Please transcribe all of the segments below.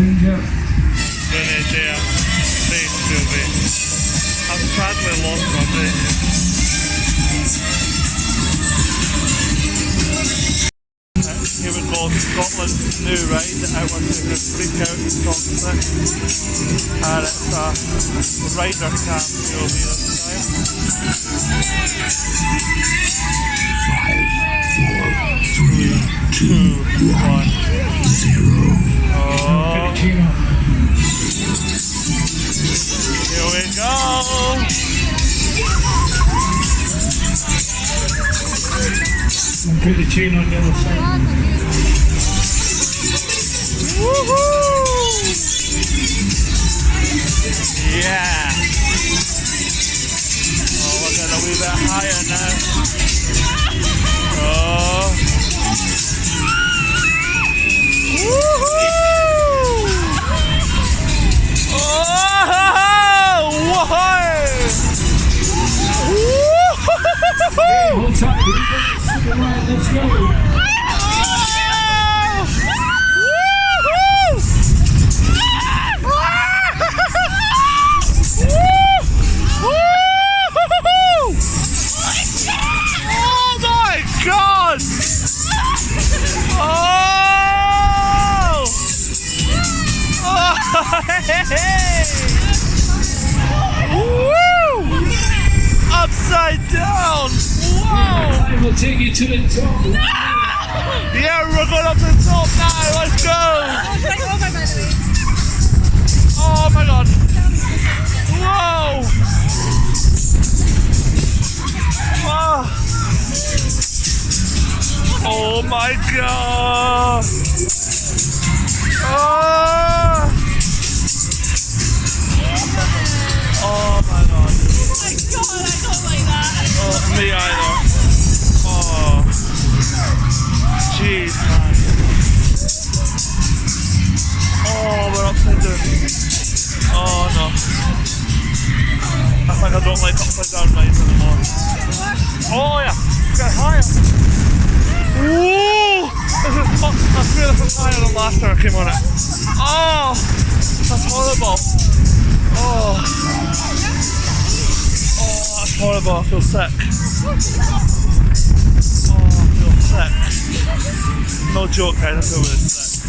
danger. Really dear. Please do me. I've sadly lost my brain. Here we go, Scotland's new ride that I want to freak out and talk to. And it's a rider cam you'll be this time. 5, 4, 3, 2, 1, 0. Oh. Here we go. And put the chain on the other side. Woohoo! Yeah! Oh, we're getting a wee bit higher now. Oh! Woohoo! Oh! Woohoo! Hey, hold tight. Let's go. God! Oh! Oh! Hey! Woo! Upside down! Wow! I will take you to the top. No! Yeah, we're going up to the top now. Let's go! Oh my God! Whoa! Oh! Oh my God! Oh! Oh my God! Oh my God, I don't like that. Oh, me either. Oh, jeez, man. Oh, we're upside down. Oh no! I think I don't like upside down rides anymore. Oh yeah, get higher. Whoa! I swear this is higher than last time I came on it. Oh! That's horrible. Oh. Oh, that's horrible. I feel sick. Oh, I feel sick. No joke, guys. I feel really sick.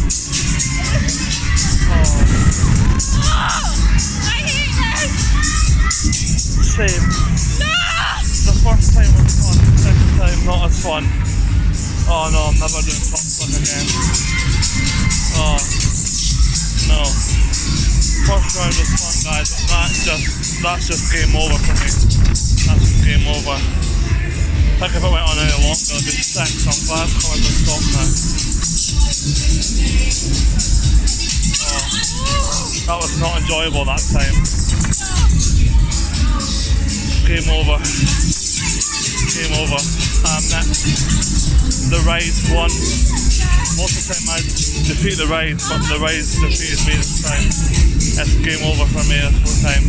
Oh. I hate this! Same. No! The first time was fun, the second time not as fun. Oh no, I'm never doing top spin again. Oh, no. First round was fun, guys, but that's just game over for me. That's just game over. I think if it went on any longer, I'd be sick, so I'm glad it's coming to a stop now. Oh, that was not enjoyable that time. Game over. Game over. The ride won. Most of the time I defeat the ride, but the ride defeated me this time. It's game over for me this time.